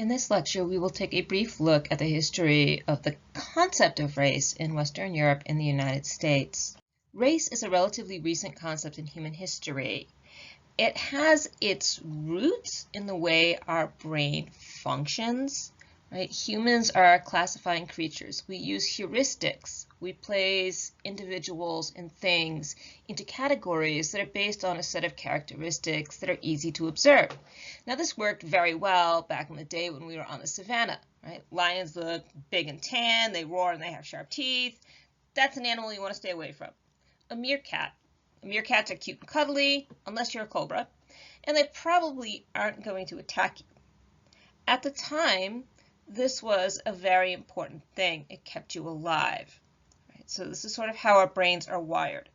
In this lecture, we will take a brief look at the history of the concept of race in Western Europe and the United States. Race is a relatively recent concept in human history. It has its roots in the way our brain functions. Right? Humans are classifying creatures. We use heuristics. We place individuals and things into categories that are based on a set of characteristics that are easy to observe. Now, this worked very well back in the day when we were on the savannah. Right? Lions look big and tan, they roar and they have sharp teeth. That's an animal you want to stay away from. A meerkat. Meerkats are cute and cuddly, unless you're a cobra, and they probably aren't going to attack you. At the time, this was a very important thing. It kept you alive. Right? So this is sort of how our brains are wired.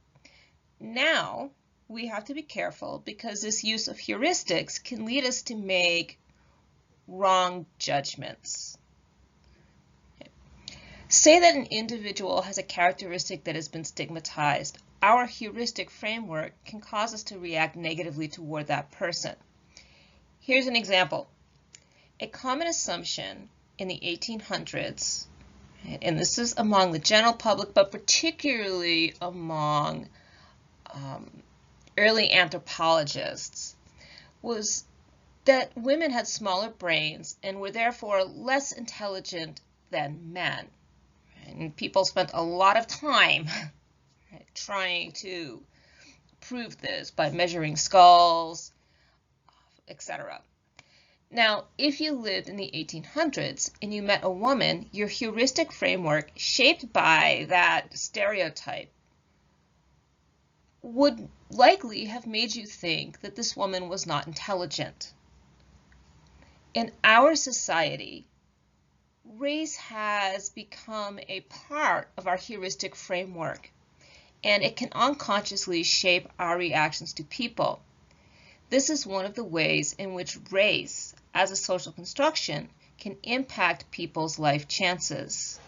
Now, we have to be careful because this use of heuristics can lead us to make wrong judgments. Okay. Say that an individual has a characteristic that has been stigmatized. Our heuristic framework can cause us to react negatively toward that person. Here's an example. A common assumption in the 1800s, and this is among the general public, but particularly among early anthropologists, was that women had smaller brains and were therefore less intelligent than men. And people spent a lot of time trying to prove this by measuring skulls, etc. Now, if you lived in the 1800s and you met a woman, your heuristic framework, shaped by that stereotype, would likely have made you think that this woman was not intelligent. In our society, race has become a part of our heuristic framework, and it can unconsciously shape our reactions to people. This is one of the ways in which race, as a social construction, can impact people's life chances.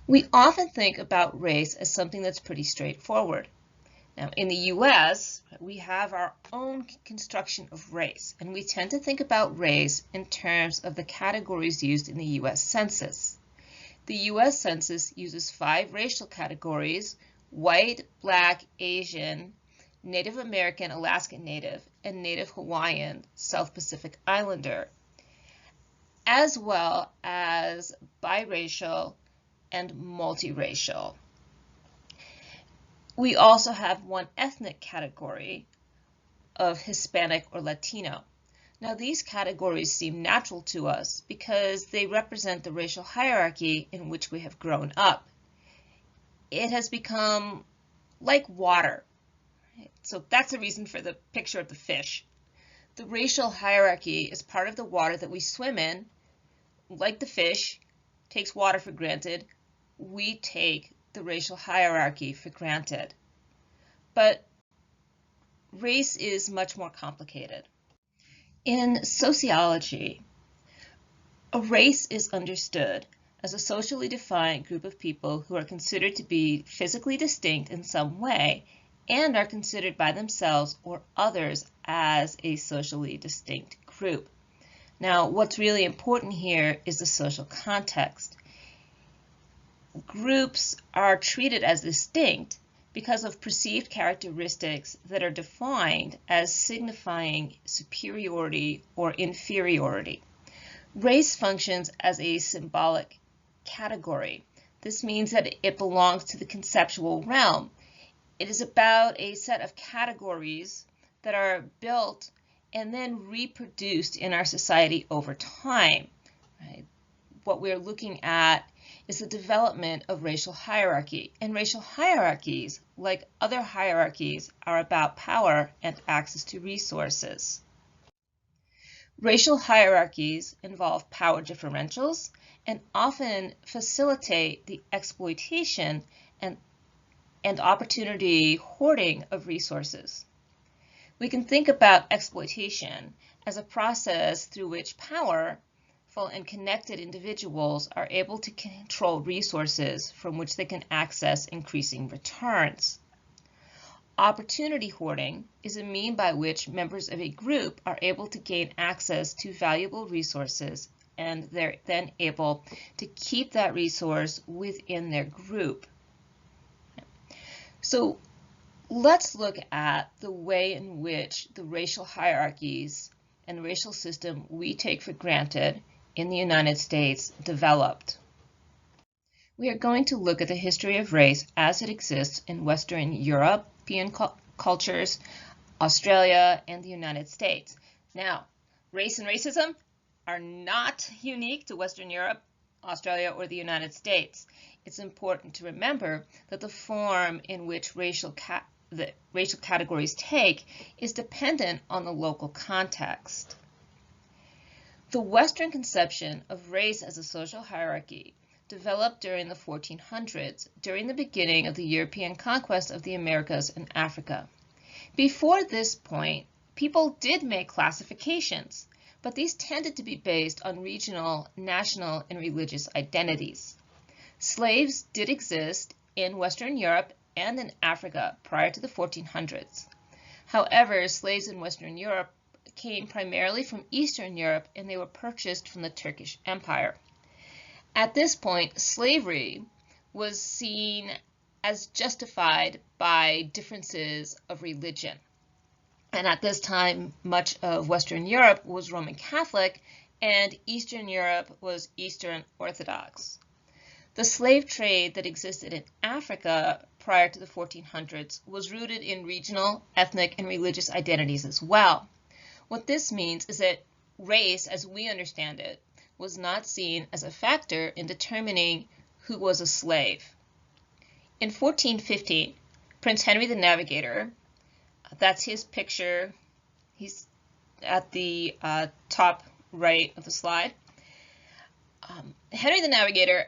We often think about race as something that's pretty straightforward. Now, in the US, we have our own construction of race, and we tend to think about race in terms of the categories used in the US Census. The US Census uses 5 racial categories: white, black, Asian, Native American, Alaskan Native, and Native Hawaiian, South Pacific Islander, as well as biracial and multiracial. We also have one ethnic category of Hispanic or Latino. Now, these categories seem natural to us because they represent the racial hierarchy in which we have grown up. It has become like water. So that's the reason for the picture of the fish. The racial hierarchy is part of the water that we swim in. Like the fish takes water for granted, we take the racial hierarchy for granted. But race is much more complicated. In sociology, a race is understood as a socially defined group of people who are considered to be physically distinct in some way and are considered by themselves or others as a socially distinct group. Now, what's really important here is the social context. Groups are treated as distinct because of perceived characteristics that are defined as signifying superiority or inferiority. Race functions as a symbolic category. This means that it belongs to the conceptual realm. It is about a set of categories that are built and then reproduced in our society over time. Right? What we're looking at is the development of racial hierarchy. And racial hierarchies, like other hierarchies, are about power and access to resources. Racial hierarchies involve power differentials and often facilitate the exploitation and opportunity hoarding of resources. We can think about exploitation as a process through which powerful and connected individuals are able to control resources from which they can access increasing returns. Opportunity hoarding is a mean by which members of a group are able to gain access to valuable resources, and they're then able to keep that resource within their group. So let's look at the way in which the racial hierarchies and racial system we take for granted in the United States developed. We are going to look at the history of race as it exists in Western European cultures, Australia, and the United States. Now, race and racism are not unique to Western Europe, Australia, or the United States. It's important to remember that the form in which the racial categories take is dependent on the local context. The Western conception of race as a social hierarchy developed during the 1400s, during the beginning of the European conquest of the Americas and Africa. Before this point, people did make classifications, but these tended to be based on regional, national, and religious identities. Slaves did exist in Western Europe and in Africa prior to the 1400s. However, slaves in Western Europe came primarily from Eastern Europe, and they were purchased from the Turkish Empire. At this point, slavery was seen as justified by differences of religion. And at this time, much of Western Europe was Roman Catholic, and Eastern Europe was Eastern Orthodox. The slave trade that existed in Africa prior to the 1400s was rooted in regional, ethnic, and religious identities as well. What this means is that race, as we understand it, was not seen as a factor in determining who was a slave. In 1415, Prince Henry the Navigator, that's his picture, he's at the top right of the slide. Henry the Navigator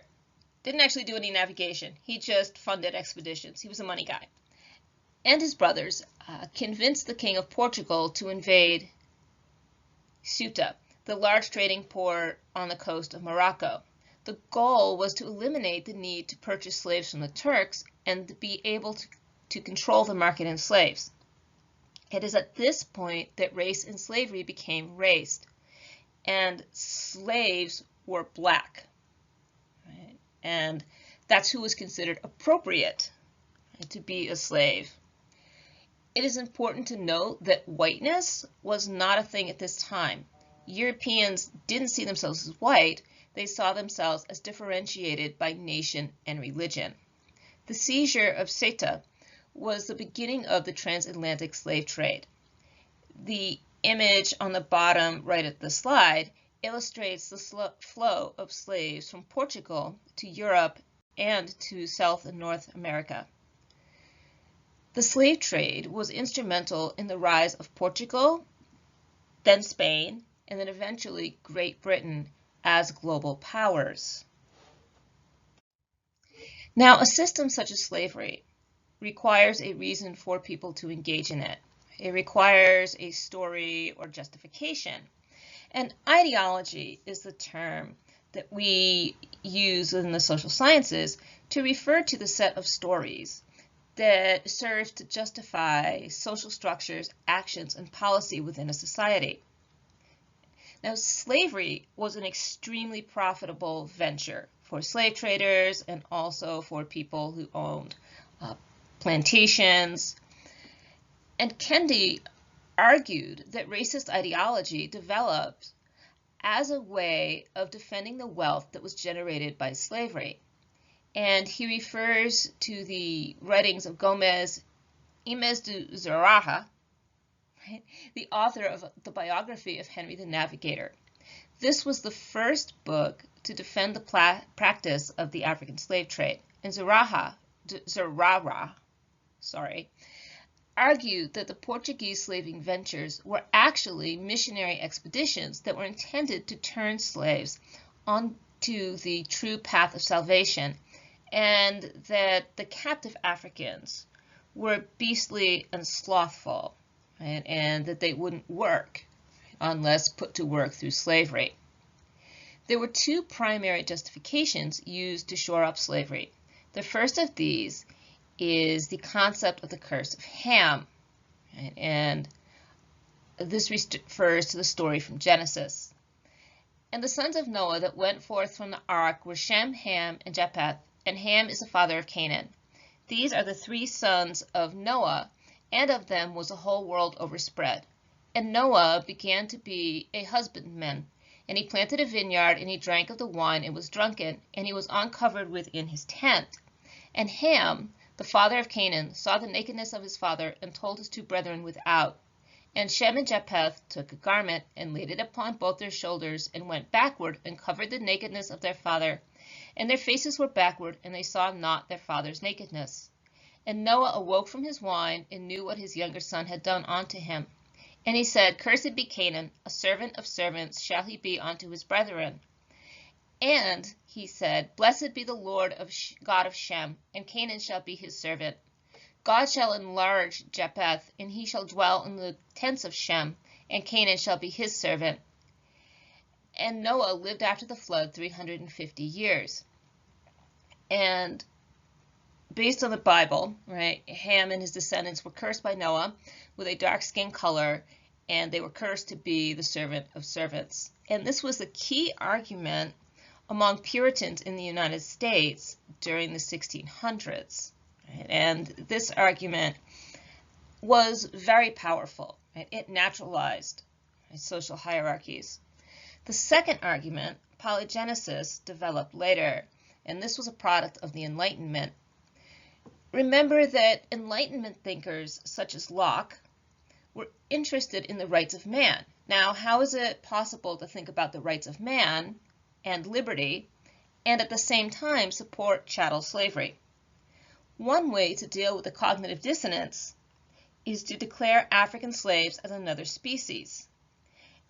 didn't actually do any navigation, he just funded expeditions. He was a money guy. And his brothers convinced the King of Portugal to invade Ceuta, the large trading port on the coast of Morocco. The goal was to eliminate the need to purchase slaves from the Turks and to be able to control the market in slaves. It is at this point that race and slavery became raised, and slaves were black. Right? And that's who was considered appropriate to be a slave. It is important to note that whiteness was not a thing at this time. Europeans didn't see themselves as white, they saw themselves as differentiated by nation and religion. The seizure of Ceuta was the beginning of the transatlantic slave trade. The image on the bottom right of the slide illustrates the flow of slaves from Portugal to Europe and to South and North America. The slave trade was instrumental in the rise of Portugal, then Spain, and then eventually Great Britain as global powers. Now, a system such as slavery requires a reason for people to engage in it. It requires a story or justification. And ideology is the term that we use in the social sciences to refer to the set of stories that serves to justify social structures, actions, and policy within a society. Now, slavery was an extremely profitable venture for slave traders and also for people who owned plantations. And Kendi argued that racist ideology developed as a way of defending the wealth that was generated by slavery. And he refers to the writings of Gómez de Zurraga, the author of the biography of Henry the Navigator. This was the first book to defend the practice of the African slave trade. And Zurraga argued that the Portuguese slaving ventures were actually missionary expeditions that were intended to turn slaves onto the true path of salvation, and that the captive Africans were beastly and slothful, right? And that they wouldn't work unless put to work through slavery. There were two primary justifications used to shore up slavery. The first of these is the concept of the curse of Ham. Right? And this refers to the story from Genesis. And the sons of Noah that went forth from the ark were Shem, Ham, and Japheth, and Ham is the father of Canaan. These are the 3 sons of Noah, and of them was the whole world overspread. And Noah began to be a husbandman, and he planted a vineyard, and he drank of the wine, and was drunken, and he was uncovered within his tent. And Ham, the father of Canaan, saw the nakedness of his father, and told his 2 brethren without. And Shem and Japheth took a garment, and laid it upon both their shoulders, and went backward, and covered the nakedness of their father. And their faces were backward, and they saw not their father's nakedness. And Noah awoke from his wine, and knew what his younger son had done unto him. And he said, Cursed be Canaan, a servant of servants shall he be unto his brethren. And he said, Blessed be the Lord of God of Shem, and Canaan shall be his servant. God shall enlarge Japheth, and he shall dwell in the tents of Shem, and Canaan shall be his servant. And Noah lived after the flood 350 years. And based on the Bible, right, Ham and his descendants were cursed by Noah with a dark skin color, and they were cursed to be the servant of servants. And this was the key argument among Puritans in the United States during the 1600s. Right? And this argument was very powerful. Right? It naturalized social hierarchies. The second argument, polygenesis, developed later, and this was a product of the Enlightenment. Remember that Enlightenment thinkers such as Locke were interested in the rights of man. Now, how is it possible to think about the rights of man and liberty and at the same time support chattel slavery? One way to deal with the cognitive dissonance is to declare African slaves as another species.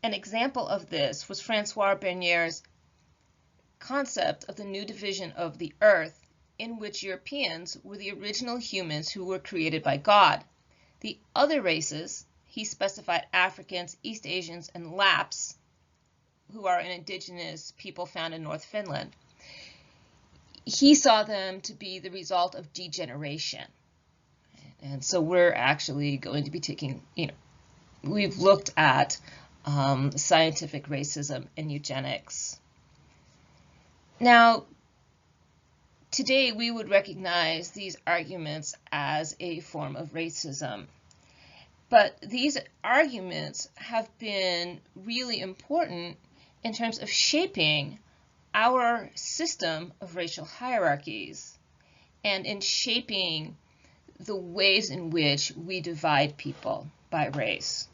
An example of this was Francois Bernier's concept of the new division of the earth, in which Europeans were the original humans who were created by God. The other races, he specified Africans, East Asians, and Lapps, who are an indigenous people found in North Finland. He saw them to be the result of degeneration. And so we're actually going to be taking, we've looked at scientific racism and eugenics. Now, today we would recognize these arguments as a form of racism. But these arguments have been really important in terms of shaping our system of racial hierarchies and in shaping the ways in which we divide people by race.